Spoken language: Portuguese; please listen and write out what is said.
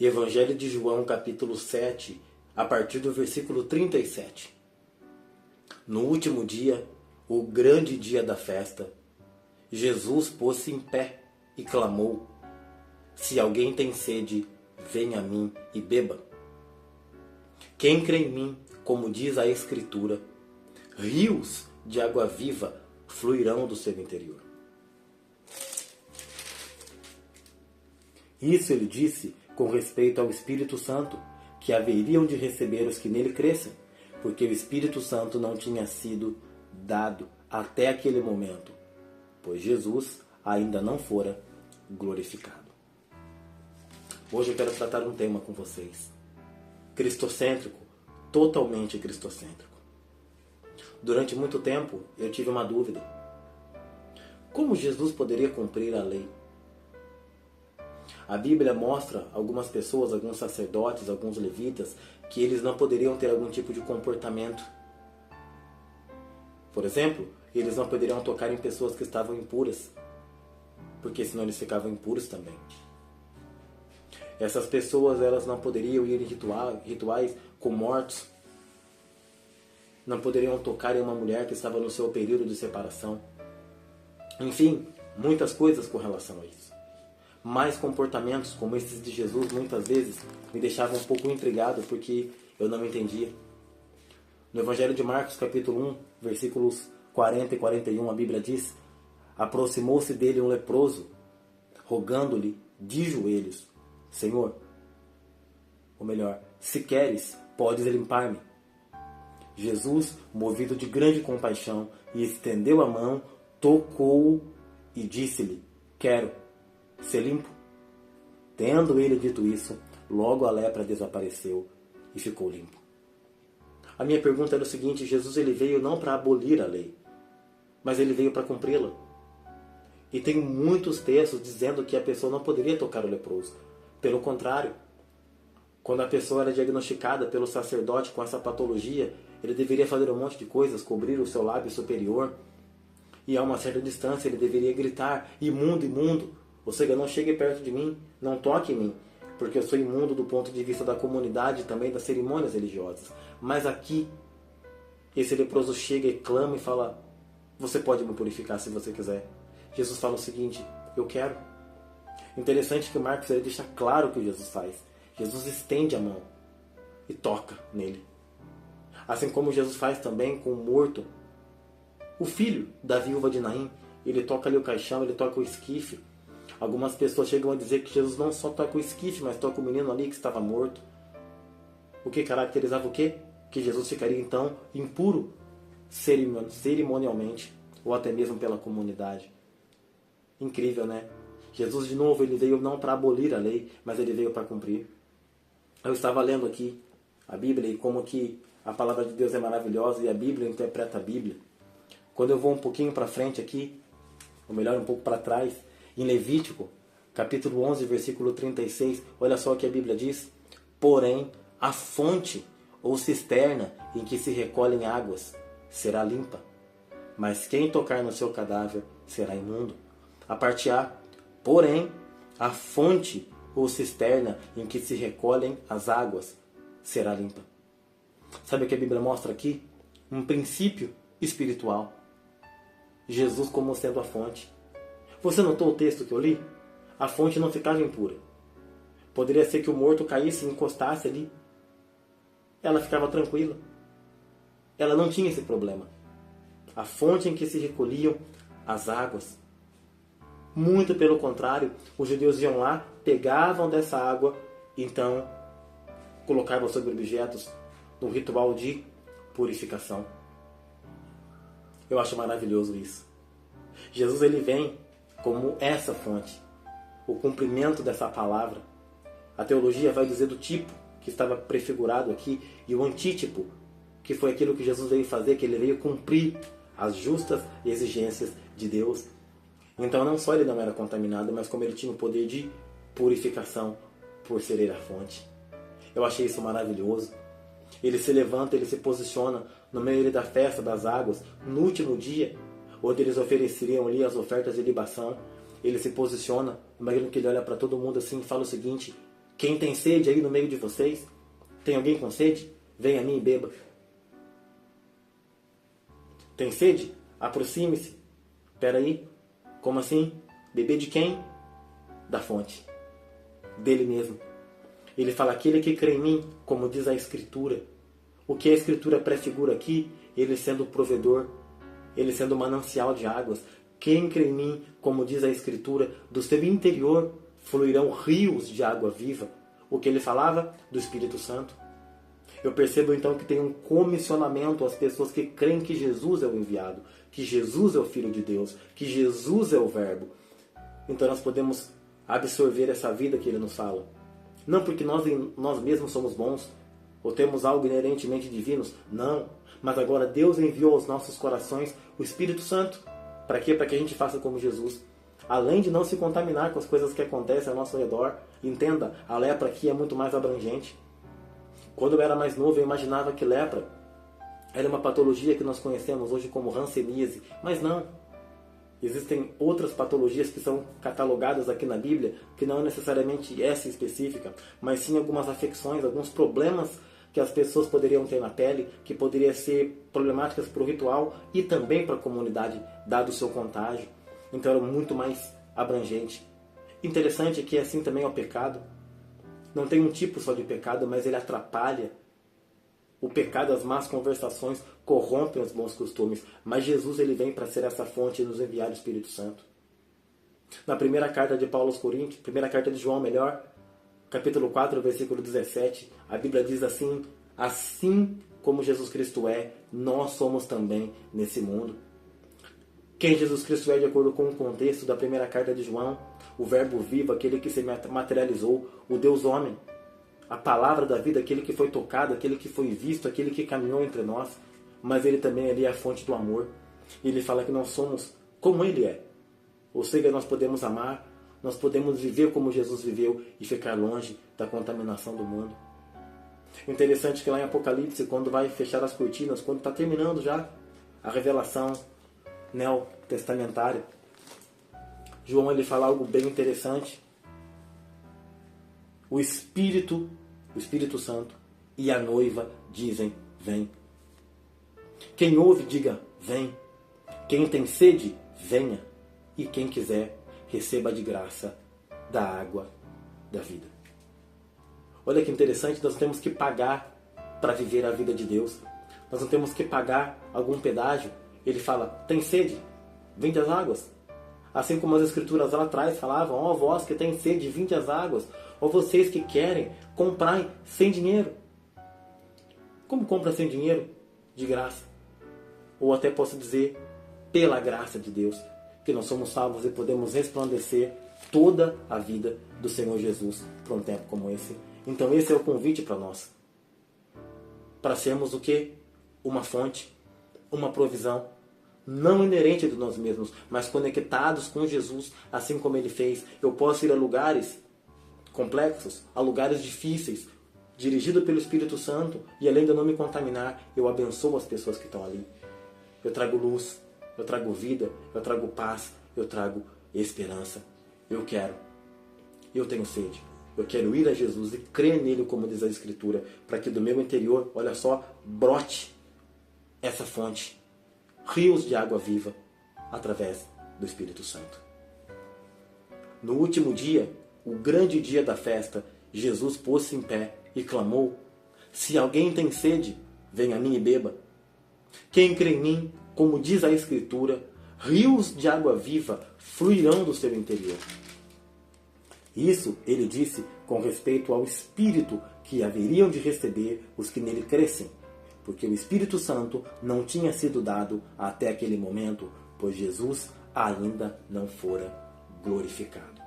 Evangelho de João, capítulo 7, a partir do versículo 37. No último dia, o grande dia da festa, Jesus pôs-se em pé e clamou: Se alguém tem sede, venha a mim e beba. Quem crê em mim, como diz a Escritura, rios de água viva fluirão do seu interior. Isso ele disse com respeito ao Espírito Santo, que haveriam de receber os que nele crescem, porque o Espírito Santo não tinha sido dado até aquele momento, pois Jesus ainda não fora glorificado. Hoje eu quero tratar um tema com vocês. Cristocêntrico, totalmente cristocêntrico. Durante muito tempo eu tive uma dúvida. Como Jesus poderia cumprir a lei? A Bíblia mostra algumas pessoas, alguns sacerdotes, alguns levitas, que eles não poderiam ter algum tipo de comportamento. Por exemplo, eles não poderiam tocar em pessoas que estavam impuras, porque senão eles ficavam impuros também. Essas pessoas, elas não poderiam ir em rituais com mortos, não poderiam tocar em uma mulher que estava no seu período de separação. Enfim, muitas coisas com relação a isso. Mas comportamentos como esses de Jesus muitas vezes me deixavam um pouco intrigado porque eu não entendia. No Evangelho de Marcos, capítulo 1, versículos 40 e 41, a Bíblia diz: Aproximou-se dele um leproso, rogando-lhe de joelhos: Senhor, ou melhor, se queres, podes limpar-me. Jesus, movido de grande compaixão, e estendeu a mão, tocou-o e disse-lhe: Quero ser limpo. Tendo ele dito isso, logo a lepra desapareceu e ficou limpo. A minha pergunta era o seguinte: Jesus ele veio não para abolir a lei, mas ele veio para cumpri-la. E tem muitos textos dizendo que a pessoa não poderia tocar o leproso. Pelo contrário, quando a pessoa era diagnosticada pelo sacerdote com essa patologia, ele deveria fazer um monte de coisas, cobrir o seu lábio superior, e a uma certa distância ele deveria gritar: imundo, imundo. Ou seja, não chegue perto de mim, não toque em mim, porque eu sou imundo do ponto de vista da comunidade e também das cerimônias religiosas. Mas aqui, esse leproso chega e clama e fala: você pode me purificar se você quiser. Jesus fala o seguinte: eu quero. Interessante que Marcos ele deixa claro o que Jesus faz. Jesus estende a mão e toca nele. Assim como Jesus faz também com o morto, o filho da viúva de Naim. Ele toca ali o caixão, ele toca o esquife. Algumas pessoas chegam a dizer que Jesus não só toca o esquife, mas toca o menino ali que estava morto. O que caracterizava o quê? Que Jesus ficaria então impuro cerimonialmente, ou até mesmo pela comunidade. Incrível, né? Jesus de novo ele veio não para abolir a lei, mas ele veio para cumprir. Eu estava lendo aqui a Bíblia e como que a palavra de Deus é maravilhosa e a Bíblia interpreta a Bíblia. Quando eu vou um pouquinho para frente aqui, ou melhor, um pouco para trás, em Levítico, capítulo 11, versículo 36, olha só o que a Bíblia diz: porém, a fonte ou cisterna em que se recolhem águas será limpa, mas quem tocar no seu cadáver será imundo. A parte A: porém, a fonte ou cisterna em que se recolhem as águas será limpa. Sabe o que a Bíblia mostra aqui? Um princípio espiritual. Jesus como sendo a fonte. Você notou o texto que eu li? A fonte não ficava impura. Poderia ser que o morto caísse e encostasse ali. Ela ficava tranquila. Ela não tinha esse problema. A fonte em que se recolhiam as águas. Muito pelo contrário, os judeus iam lá, pegavam dessa água, então colocavam sobre objetos no ritual de purificação. Eu acho maravilhoso isso. Jesus ele vem como essa fonte, o cumprimento dessa palavra. A teologia vai dizer do tipo que estava prefigurado aqui e o antítipo, que foi aquilo que Jesus veio fazer, que ele veio cumprir as justas exigências de Deus. Então não só ele não era contaminado, mas como ele tinha o poder de purificação por ser ele a fonte. Eu achei isso maravilhoso. Ele se levanta, ele se posiciona no meio da festa das águas, no último dia, onde eles ofereceriam ali as ofertas de libação. Ele se posiciona, imagino que ele olha para todo mundo assim e fala o seguinte: Quem tem sede aí no meio de vocês? Tem alguém com sede? Venha a mim e beba. Tem sede? Aproxime-se. Espera aí. Como assim? Beber de quem? Da fonte. Dele mesmo. Ele fala, aquele que crê em mim, como diz a Escritura. O que a Escritura prefigura aqui? Ele sendo o provedor. Ele sendo o manancial de águas. Quem crê em mim, como diz a Escritura, do seu interior fluirão rios de água viva. O que ele falava? Do Espírito Santo. Eu percebo então que tem um comissionamento às pessoas que creem que Jesus é o enviado, que Jesus é o Filho de Deus, que Jesus é o Verbo. Então nós podemos absorver essa vida que ele nos fala. Não porque nós mesmos somos bons, ou temos algo inerentemente divinos, não. Mas agora Deus enviou aos nossos corações o Espírito Santo. Para quê? Para que a gente faça como Jesus. Além de não se contaminar com as coisas que acontecem ao nosso redor. Entenda, a lepra aqui é muito mais abrangente. Quando eu era mais novo, eu imaginava que lepra era uma patologia que nós conhecemos hoje como hanseníase. Mas não. Existem outras patologias que são catalogadas aqui na Bíblia, que não é necessariamente essa específica, mas sim algumas afecções, alguns problemas que as pessoas poderiam ter na pele, que poderiam ser problemáticas para o ritual e também para a comunidade, dado o seu contágio. Então era muito mais abrangente. Interessante é que assim também é o pecado. Não tem um tipo só de pecado, mas ele atrapalha. O pecado, as más conversações, corrompem os bons costumes. Mas Jesus ele vem para ser essa fonte e nos enviar o Espírito Santo. Na primeira carta de Paulo aos Coríntios, primeira carta de João, melhor, capítulo 4, versículo 17, a Bíblia diz assim, assim como Jesus Cristo é, nós somos também nesse mundo. Quem Jesus Cristo é de acordo com o contexto da primeira carta de João? O verbo vivo, aquele que se materializou, o Deus homem. A palavra da vida, aquele que foi tocado, aquele que foi visto, aquele que caminhou entre nós. Mas ele também é a fonte do amor. Ele fala que nós somos como ele é. Ou seja, nós podemos amar, nós podemos viver como Jesus viveu e ficar longe da contaminação do mundo. O interessante é que lá em Apocalipse, quando vai fechar as cortinas, quando está terminando já a revelação neotestamentária, João ele fala algo bem interessante. O Espírito Santo e a noiva dizem, vem. Quem ouve, diga, vem. Quem tem sede, venha. E quem quiser, receba de graça da água da vida. Olha que interessante, nós temos que pagar para viver a vida de Deus. Nós não temos que pagar algum pedágio. Ele fala, tem sede? Vinde às águas. Assim como as escrituras lá atrás falavam, ó vós que tem sede, vinde às águas. Ó vocês que querem, comprai sem dinheiro. Como compra sem dinheiro? De graça. Ou até posso dizer, pela graça de Deus, que nós somos salvos e podemos resplandecer toda a vida do Senhor Jesus para um tempo como esse. Então esse é o convite para nós. Para sermos o quê? Uma fonte, uma provisão, não inerente de nós mesmos, mas conectados com Jesus, assim como Ele fez. Eu posso ir a lugares complexos, a lugares difíceis, dirigido pelo Espírito Santo, e além de eu não me contaminar, eu abençoo as pessoas que estão ali. Eu trago luz, eu trago vida, eu trago paz, eu trago esperança. Eu tenho sede. Eu quero ir a Jesus e crer nele, como diz a Escritura, para que do meu interior, olha só, brote essa fonte, rios de água viva, através do Espírito Santo. No último dia, o grande dia da festa, Jesus pôs-se em pé e clamou, se alguém tem sede, venha a mim e beba. Quem crê em mim, como diz a Escritura, rios de água viva fluirão do seu interior. Isso ele disse com respeito ao Espírito que haveriam de receber os que nele crescem, porque o Espírito Santo não tinha sido dado até aquele momento, pois Jesus ainda não fora glorificado.